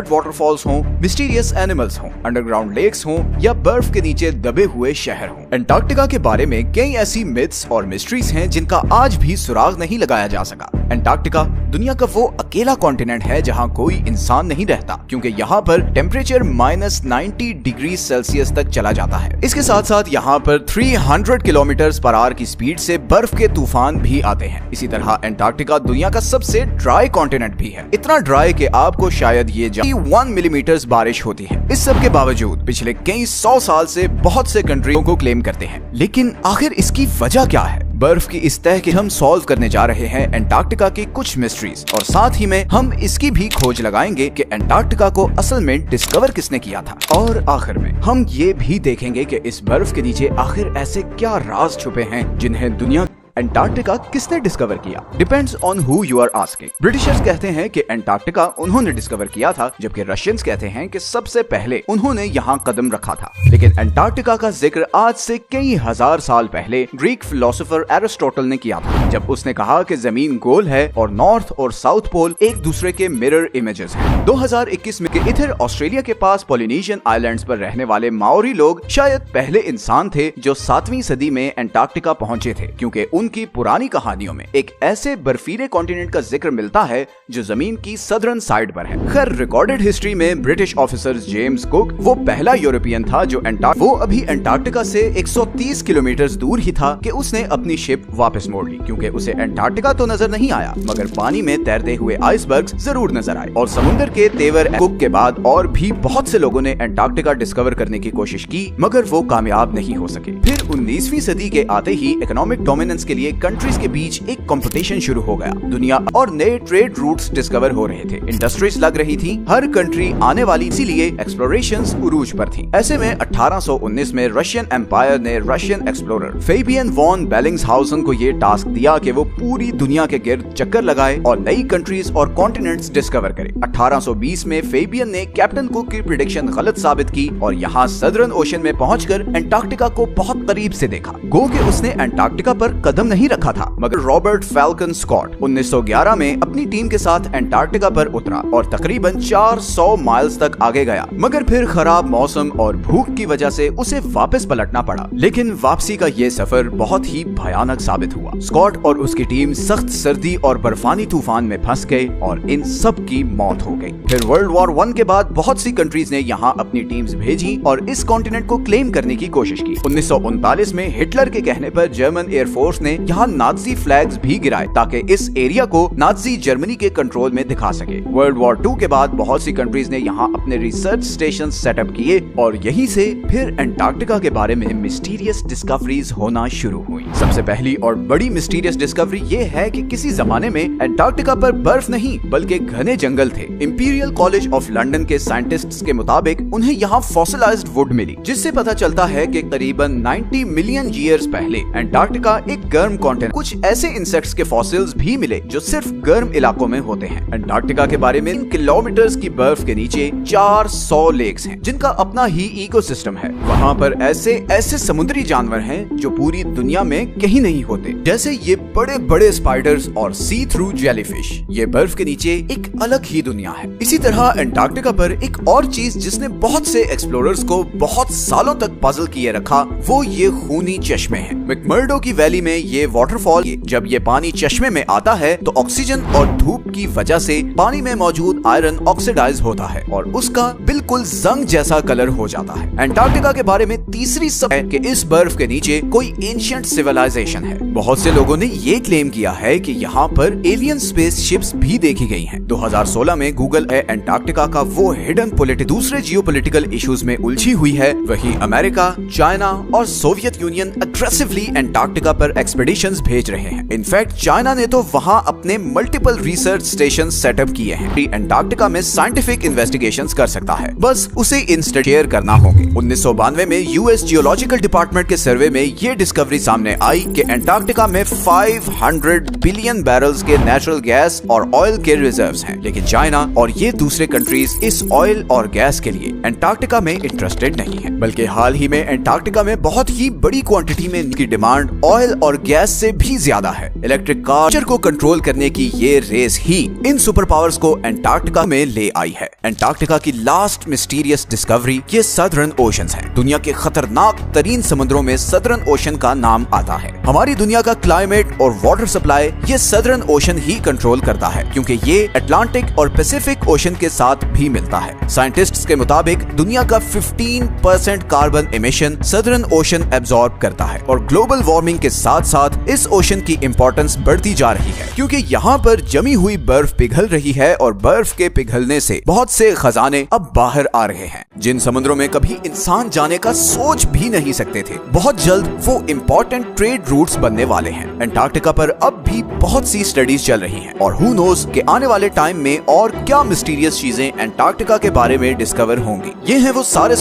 Waterfalls हों, mysterious animals हों, underground lakes हों या बर्फ के नीचे दबे हुए शहर हों। अंटार्कटिका के बारे में कई ऐसी मिथ्स और मिस्ट्रीज हैं जिनका आज भी सुराग नहीं लगाया जा सका। अंटार्कटिका दुनिया का वो अकेला कॉन्टिनेंट है जहाँ कोई इंसान नहीं रहता, क्योंकि यहाँ पर टेम्परेचर -90 डिग्री सेल्सियस तक चला जाता है। इसके साथ साथ यहाँ पर 300 किलोमीटर/आवर की स्पीड से बर्फ के तूफान भी आते हैं। इसी तरह अंटार्कटिका दुनिया का सबसे ड्राई कॉन्टिनेंट भी है, इतना ड्राई कि आपको शायद ये 1 मिलीमीटर बारिश होती है। इस सब के बावजूद पिछले कई 100 साल से बहुत से कंट्रियों को क्लेम करते हैं, लेकिन आखिर इसकी वजह क्या है? बर्फ की इस तह के हम सॉल्व करने जा रहे हैं अंटार्कटिका की कुछ मिस्ट्रीज, और साथ ही में हम इसकी भी खोज लगाएंगे कि अंटार्कटिका को असल में डिस्कवर किसने किया था। और आखिर में हम ये भी देखेंगे कि इस बर्फ के नीचे आखिर ऐसे क्या राज छुपे हैं जिन्हें दुनिया अंटार्कटिका किसने डिस्कवर किया। Depends on who you are asking. Britishers कहते हैं कि अंटार्कटिका उन्होंने डिस्कवर किया था, जबकि रशियंस कहते हैं कि सबसे पहले उन्होंने यहाँ कदम रखा था। लेकिन अंटार्कटिका का जिक्र आज से कई हजार साल पहले ग्रीक फिलोसोफर एरिस्टोटल ने किया था, जब उसने कहा कि जमीन गोल है और नॉर्थ और साउथ पोल एक दूसरे के मिरर इमेजेस हैं। 2021 में इधर ऑस्ट्रेलिया के पास पॉलिनेशियन आइलैंड्स पर रहने वाले माओरी लोग शायद पहले इंसान थे जो 7वीं सदी में अंटार्कटिका पहुंचे थे, क्योंकि उनकी पुरानी कहानियों में एक ऐसे बर्फीले कॉन्टिनेंट का जिक्र मिलता है जो जमीन की सदर्न साइड पर है। खैर, रिकॉर्डेड हिस्ट्री में ब्रिटिश ऑफिसर जेम्स कुक वो पहला यूरोपियन था जो वो अभी अंटार्कटिका से 130 किलोमीटर दूर ही था कि उसने अपनी शिप वापस मोड़ ली, क्योंकि उसे अंटार्कटिका तो नजर नहीं आया, मगर पानी में तैरते हुए आइसबर्ग्स जरूर नजर आए। और समुद्र के तेवर कुक के बाद और भी बहुत से लोगों ने अंटार्कटिका डिस्कवर करने की कोशिश की, मगर वो कामयाब नहीं हो सके। फिर 19वीं सदी के आते ही इकोनॉमिक डोमिनेंस के लिए कंट्रीज के बीच एक कंपटीशन शुरू हो गया। दुनिया और नए ट्रेड रूट्स डिस्कवर हो रहे थे, इंडस्ट्रीज लग रही थी, हर कंट्री आने वाली, इसीलिए एक्सप्लोरेशंस उरूज पर थी। ऐसे में 1819 में रशियन एम्पायर ने रशियन एक्सप्लोरर फेबियन वॉन बेलिंग्सहाउसन को ये टास्क दिया कि वो पूरी दुनिया के गिर्द चक्कर लगाए और नई कंट्रीज और कॉन्टिनेंट्स डिस्कवर करे। 1820 में फेबियन ने कैप्टन कुक की प्रेडिक्शन गलत साबित की और यहाँ सदर्न ओशन में पहुंचकर अंटार्कटिका को बहुत करीब से देखा। गो के उसने अंटार्कटिका पर कदम नहीं रखा था, मगर रॉबर्ट फैल्कन स्कॉट 1911 में अपनी टीम के साथ अंटार्कटिका पर उतरा और तकरीबन 400 माइल्स तक आगे गया, मगर फिर खराब मौसम और भूख की वजह से उसे वापस पलटना पड़ा। लेकिन वापसी का ये सफर बहुत ही भयानक साबित हुआ। स्कॉट और उसकी टीम सख्त सर्दी और बर्फानी तूफान में फंस गए और इन सब की मौत हो गई। फिर वर्ल्ड वॉर 1 के बाद बहुत सी कंट्रीज ने यहाँ अपनी टीम्स भेजी और इस कॉन्टिनेंट को क्लेम करने की कोशिश की। 1939 में हिटलर के कहने पर जर्मन एयरफोर्स ने यहाँ नाजी फ्लैग्स भी गिराए ताकि इस एरिया को नाजी जर्मनी के कंट्रोल में दिखा सके। वर्ल्ड वॉर 2 के बाद बहुत सी कंट्रीज ने यहाँ अपने रिसर्च स्टेशन सेटअप किए और यहीं से फिर अंटार्कटिका के बारे में मिस्टीरियस डिस्कवरीज होना शुरू हुई। सबसे पहली और बड़ी मिस्टीरियस डिस्कवरी ये है कि किसी जमाने में अंटार्कटिका पर बर्फ नहीं बल्कि घने जंगल थे। इंपीरियल कॉलेज ऑफ लंदन के साइंटिस्ट्स के मुताबिक उन्हें यहाँ फॉसिलाइज्ड वुड मिली, जिससे पता चलता है कि करीबन 90 मिलियन ईयर्स पहले अंटार्कटिका एक गर्म कॉन्टिनेंट। कुछ ऐसे इंसेक्ट्स के फॉसिल्स भी मिले जो सिर्फ गर्म इलाकों में होते हैं। अंटार्कटिका के बारे में 3 किलोमीटर की बर्फ के नीचे 400 लेक्स हैं, जिनका अपना ही इकोसिस्टम है। वहाँ पर ऐसे समुद्री जानवर हैं जो पूरी दुनिया में कहीं नहीं होते, जैसे ये बड़े बड़े स्पाइडर्स और सी थ्रू जेलीफिश। ये बर्फ के नीचे एक अलग ही दुनिया है। इसी तरह अंटार्कटिका पर एक और चीज जिसने बहुत से एक्सप्लोरर्स को बहुत सालों तक पजल किए रखा, वो ये खूनी चश्मे हैं। मैकमर्डो की वैली में ये वाटरफॉल, जब ये पानी चश्मे में आता है तो ऑक्सीजन और धूप की वजह से पानी में मौजूद आयरन ऑक्सीडाइज होता है और उसका बिल्कुल जंग जैसा कलर हो जाता है। अंटार्कटिका के बारे में तीसरी सब है कि इस बर्फ के नीचे कोई एंशिएंट सिविलाइजेशन है। बहुत से लोगों ने ये क्लेम किया है कि यहाँ पर एलियन स्पेस शिप्स भी देखी गई हैं। 2016 में गूगल अंटार्कटिका का वो हिडन दूसरे जियोपॉलिटिकल इश्यूज में उलझी हुई है। वहीं अमेरिका, चाइना और सोवियत यूनियन अग्रेसिवली अंटार्कटिका पर एक्सपेडिशंस भेज रहे हैं। इनफैक्ट चाइना ने तो वहाँ अपने मल्टीपल रिसर्च स्टेशन सेटअप किए हैं। अंटार्कटिका में साइंटिफिक इन्वेस्टिगेशंस कर सकता है, बस उसे इंस्टेयर करना होंगे। 1992 में यूएस जियोलॉजिकल डिपार्टमेंट के सर्वे में ये डिस्कवरी सामने आई कि अंटार्कटिका में 500 बिलियन बैरल्स के नेचुरल गैस और ऑयल के रिजर्व्स हैं। लेकिन चाइना और ये दूसरे कंट्रीज इस ऑयल और गैस के लिए अंटार्कटिका में इंटरेस्टेड नहीं है, बल्कि हाल ही में अंटार्कटिका में बहुत ही बड़ी क्वांटिटी में की डिमांड ऑयल और गैस से भी ज्यादा है। इलेक्ट्रिक कार को कंट्रोल करने की ये रेस ही इन सुपर पावर्स को एंटार्क्टिका में ले आई है। एंटार्क्टिका की लास्ट मिस्टीरियस डिस्कवरी ये सदर्न ओशंस है। दुनिया के खतरनाक तरीन समुद्रों में सदर्न ओशन का नाम आता है। हमारी दुनिया का क्लाइमेट और वाटर सप्लाई ये सदर्न ओशन ही कंट्रोल करता है, क्योंकि ये अटलांटिक और पैसिफिक ओशन के साथ भी मिलता है। साइंटिस्ट्स के मुताबिक दुनिया का 15% carbon emission southern ocean absorb करता है और ग्लोबल वार्मिंग के साथ साथ इस ओशन की इंपॉर्टेंस बढ़ती जा रही है, क्योंकि यहाँ पर जमी हुई बर्फ पिघल रही है और बर्फ के पिघलने से बहुत से खजाने अब बाहर आ रहे हैं, जिन समुद्रों में कभी इंसान जाने का सोच भी नहीं सकते थे। बहुत जल्द वो इम्पोर्टेंट ट्रेड रूट्स बनने वाले हैं। एंटार्क्टिका पर अब भी बहुत सी स्टडीज चल रही हैं और हु नोज कि आने वाले टाइम में और क्या मिस्टीरियस चीजें एंटार्क्टिका के बारे में डिस्कवर होंगी। ये हैं वो सारे